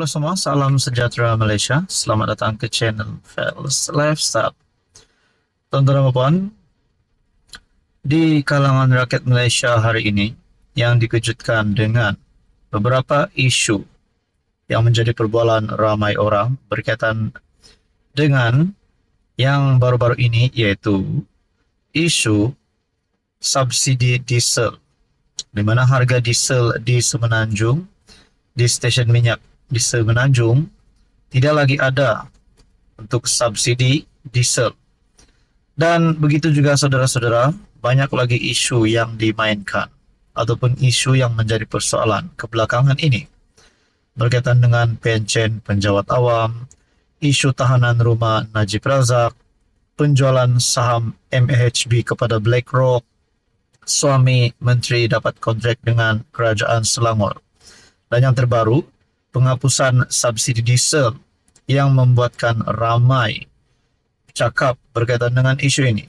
Halo semua, salam sejahtera Malaysia. Selamat datang ke channel Fels Lifestyle. Tuan-tuan dan puan, di kalangan rakyat Malaysia hari ini yang dikejutkan dengan beberapa isu yang menjadi perbualan ramai orang berkaitan dengan yang baru-baru ini, yaitu isu subsidi diesel, di mana harga diesel di Semenanjung, di stesen minyak di Semenanjung tidak lagi ada untuk subsidi diesel. Dan begitu juga saudara-saudara, banyak lagi isu yang dimainkan ataupun isu yang menjadi persoalan kebelakangan ini berkaitan dengan pencen penjawat awam, isu tahanan rumah Najib Razak, penjualan saham MAHB kepada BlackRock, suami menteri dapat kontrak dengan kerajaan Selangor, dan yang terbaru, penghapusan subsidi diesel yang membuatkan ramai cakap berkaitan dengan isu ini.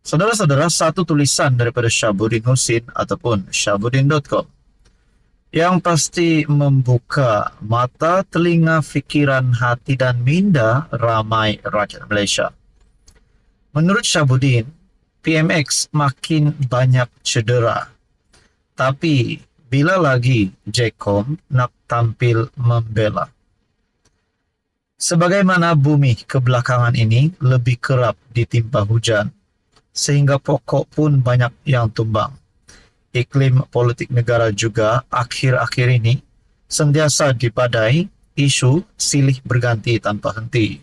Saudara-saudara, satu tulisan daripada Syabuddin Husin ataupun syabuddin.com yang pasti membuka mata, telinga, fikiran, hati dan minda ramai rakyat Malaysia. Menurut Syabuddin, PMX makin banyak cedera. Tapi bila lagi Jecom nak tampil membela? Sebagaimana bumi kebelakangan ini lebih kerap ditimpa hujan, sehingga pokok pun banyak yang tumbang. Iklim politik negara juga akhir-akhir ini sentiasa dibadai isu silih berganti tanpa henti.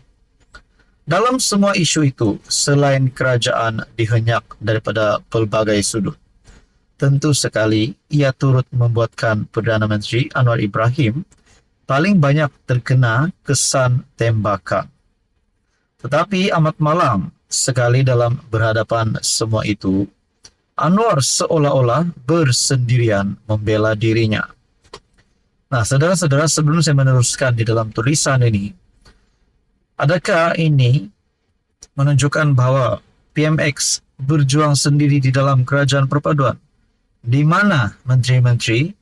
Dalam semua isu itu, selain kerajaan dihenyak daripada pelbagai sudut, tentu sekali ia turut membuatkan Perdana Menteri Anwar Ibrahim paling banyak terkena kesan tembakan. Tetapi amat malang sekali dalam berhadapan semua itu, Anwar seolah-olah bersendirian membela dirinya. Nah, saudara-saudara, sebelum saya meneruskan di dalam tulisan ini, adakah ini menunjukkan bahwa PMX berjuang sendiri di dalam kerajaan perpaduan, di mana menteri-menteri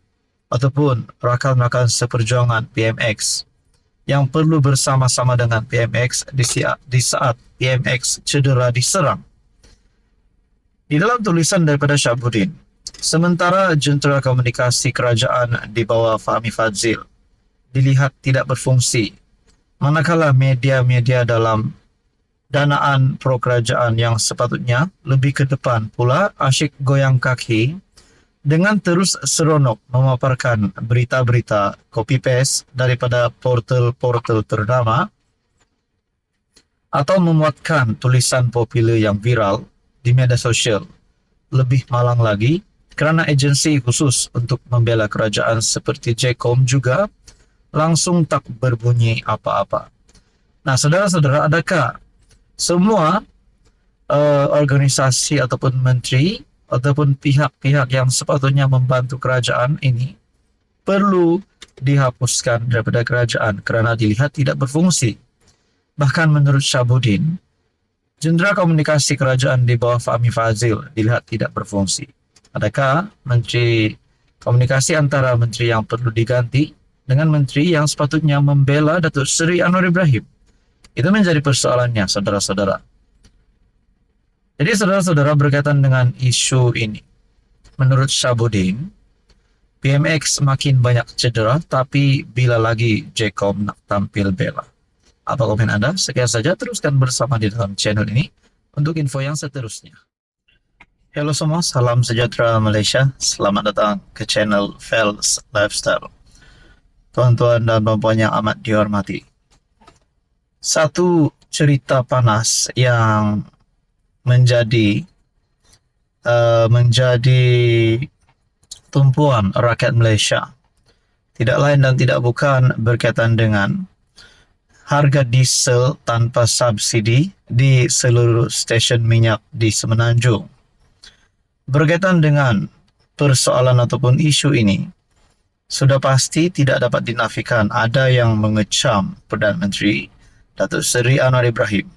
ataupun rakan-rakan seperjuangan PMX yang perlu bersama-sama dengan PMX di saat PMX cedera diserang? Di dalam tulisan daripada Syabuddin, sementara jentera komunikasi kerajaan di bawah Fahmi Fadzil dilihat tidak berfungsi, manakala media-media dalam danaan pro-kerajaan yang sepatutnya lebih ke depan pula asyik goyang kaki dengan terus seronok memaparkan berita-berita copy-paste daripada portal-portal ternama atau memuatkan tulisan popular yang viral di media sosial. Lebih malang lagi, kerana agensi khusus untuk membela kerajaan seperti Jecom juga langsung tak berbunyi apa-apa. Nah, saudara-saudara, adakah semua organisasi ataupun menteri ataupun pihak-pihak yang sepatutnya membantu kerajaan ini perlu dihapuskan daripada kerajaan kerana dilihat tidak berfungsi? Bahkan menurut Syabuddin, jentera komunikasi kerajaan di bawah Fahmi Fadzil dilihat tidak berfungsi. Adakah menteri komunikasi antara menteri yang perlu diganti dengan menteri yang sepatutnya membela Datuk Seri Anwar Ibrahim? Itu menjadi persoalannya, saudara-saudara. Jadi saudara-saudara, berkaitan dengan isu ini, menurut Syabuddin, PMX makin banyak cedera, tapi bila lagi Jecom nak tampil bela. Apa komen Anda? Sekian saja, teruskan bersama di dalam channel ini untuk info yang seterusnya. Halo semua, salam sejahtera Malaysia. Selamat datang ke channel Fels Lifestyle. Tuan-tuan dan puan-puan yang amat dihormati, satu cerita panas yang menjadi tumpuan rakyat Malaysia tidak lain dan tidak bukan berkaitan dengan harga diesel tanpa subsidi di seluruh stesen minyak di Semenanjung. Berkaitan dengan persoalan ataupun isu ini, sudah pasti tidak dapat dinafikan ada yang mengecam Perdana Menteri Datuk Seri Anwar Ibrahim.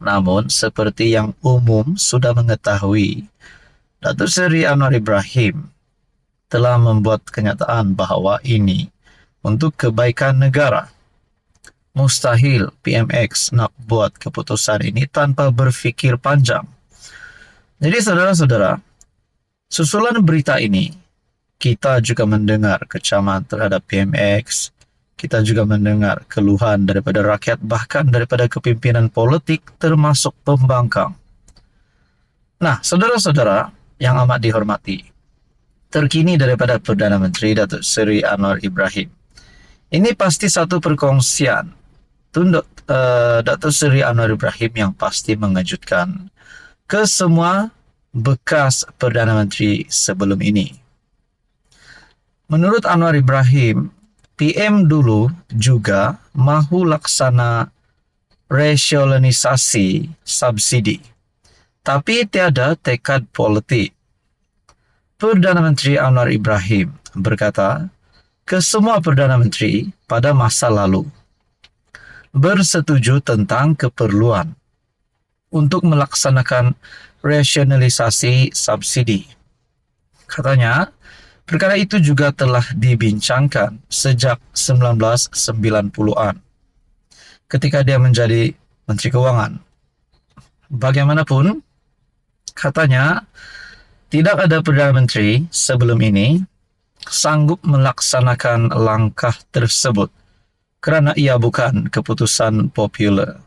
Namun, seperti yang umum sudah mengetahui, Datuk Seri Anwar Ibrahim telah membuat kenyataan bahawa ini untuk kebaikan negara. Mustahil PMX nak buat keputusan ini tanpa berfikir panjang. Jadi saudara-saudara, susulan berita ini, kita juga mendengar kecaman terhadap PMX, kita juga mendengar keluhan daripada rakyat, bahkan daripada kepimpinan politik termasuk pembangkang. Nah, saudara-saudara yang amat dihormati, terkini daripada Perdana Menteri Datuk Seri Anwar Ibrahim. Ini pasti satu perkongsian Datuk Seri Anwar Ibrahim yang pasti mengejutkan ke semua bekas Perdana Menteri sebelum ini. Menurut Anwar Ibrahim, PM dulu juga mahu laksana rasionalisasi subsidi, tapi tiada tekad politik. Perdana Menteri Anwar Ibrahim berkata ke semua Perdana Menteri pada masa lalu bersetuju tentang keperluan untuk melaksanakan rasionalisasi subsidi. Katanya, perkara itu juga telah dibincangkan sejak 1990-an ketika dia menjadi Menteri Keuangan. Bagaimanapun, katanya, tidak ada Perdana Menteri sebelum ini sanggup melaksanakan langkah tersebut kerana ia bukan keputusan popular.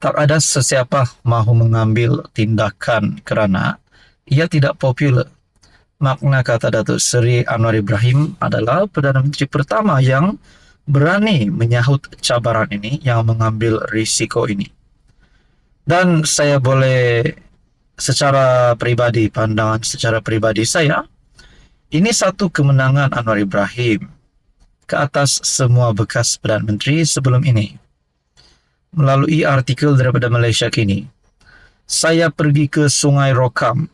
Tak ada sesiapa mahu mengambil tindakan kerana ia tidak popular. Makna kata Datuk Seri Anwar Ibrahim adalah Perdana Menteri pertama yang berani menyahut cabaran ini, yang mengambil risiko ini. Dan saya boleh secara pribadi, pandangan secara pribadi saya, ini satu kemenangan Anwar Ibrahim ke atas semua bekas Perdana Menteri sebelum ini. Melalui artikel daripada Malaysia Kini, saya pergi ke Sungai Rokam,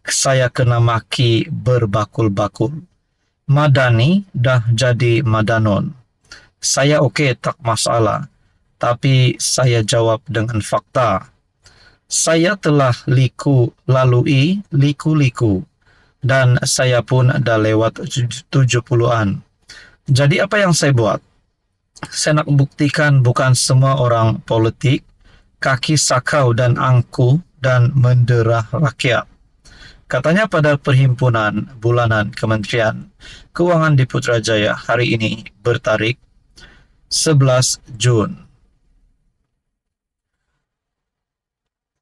saya kena maki berbakul-bakul. Madani dah jadi Madanon. Saya okey, tak masalah. Tapi saya jawab dengan fakta. Saya telah lalui liku-liku dan saya pun dah lewat 70-an. Jadi apa yang saya buat? Saya nak buktikan bukan semua orang politik kaki sakau dan angkuh dan menderah rakyat. Katanya pada perhimpunan bulanan Kementerian Keuangan di Putrajaya hari ini bertarikh 11 Jun.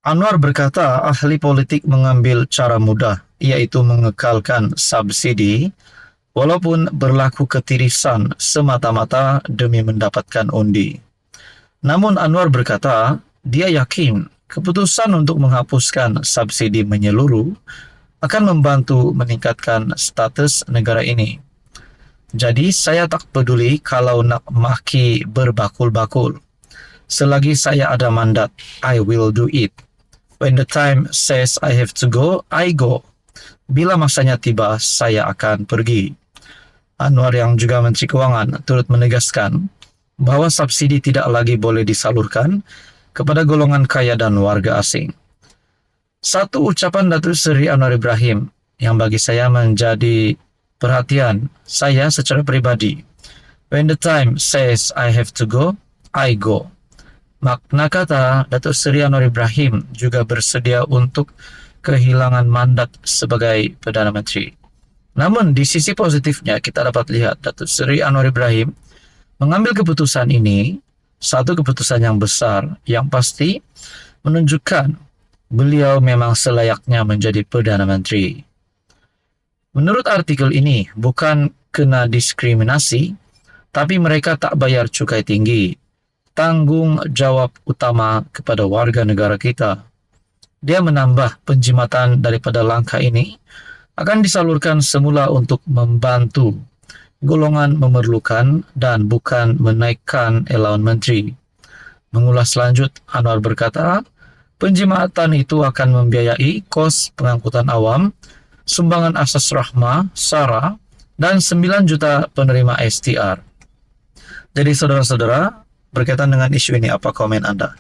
Anwar berkata ahli politik mengambil cara mudah, iaitu mengekalkan subsidi walaupun berlaku ketirisan semata-mata demi mendapatkan undi. Namun Anwar berkata, dia yakin keputusan untuk menghapuskan subsidi menyeluruh akan membantu meningkatkan status negara ini. Jadi saya tak peduli kalau nak maki berbakul-bakul. Selagi saya ada mandat, I will do it. When the time says I have to go, I go. Bila masanya tiba, saya akan pergi. Anwar yang juga Menteri Keuangan turut menegaskan bahawa subsidi tidak lagi boleh disalurkan kepada golongan kaya dan warga asing. Satu ucapan Datuk Seri Anwar Ibrahim yang bagi saya menjadi perhatian saya secara pribadi. When the time says I have to go, I go. Makna kata Datuk Seri Anwar Ibrahim juga bersedia untuk kehilangan mandat sebagai Perdana Menteri. Namun di sisi positifnya kita dapat lihat Datuk Seri Anwar Ibrahim mengambil keputusan ini, satu keputusan yang besar yang pasti menunjukkan beliau memang selayaknya menjadi Perdana Menteri. Menurut artikel ini, bukan kena diskriminasi, tapi mereka tak bayar cukai tinggi. Tanggung jawab utama kepada warga negara kita. Dia menambah penjimatan daripada langkah ini akan disalurkan semula untuk membantu golongan memerlukan dan bukan menaikkan elaun menteri. Mengulas lanjut, Anwar berkata, penjimatan itu akan membiayai kos pengangkutan awam, sumbangan asas rahmah, SARA, dan 9 juta penerima STR. Jadi saudara-saudara, berkaitan dengan isu ini, apa komen anda?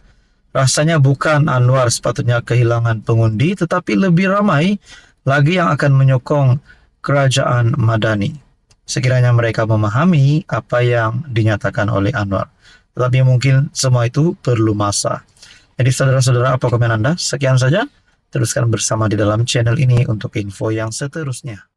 Rasanya bukan Anwar sepatutnya kehilangan pengundi, tetapi lebih ramai lagi yang akan menyokong kerajaan Madani. sekiranya mereka memahami apa yang dinyatakan oleh Anwar. Tetapi mungkin semua itu perlu masa. Jadi saudara-saudara, apa komen Anda? Sekian saja. Teruskan bersama di dalam channel ini untuk info yang seterusnya.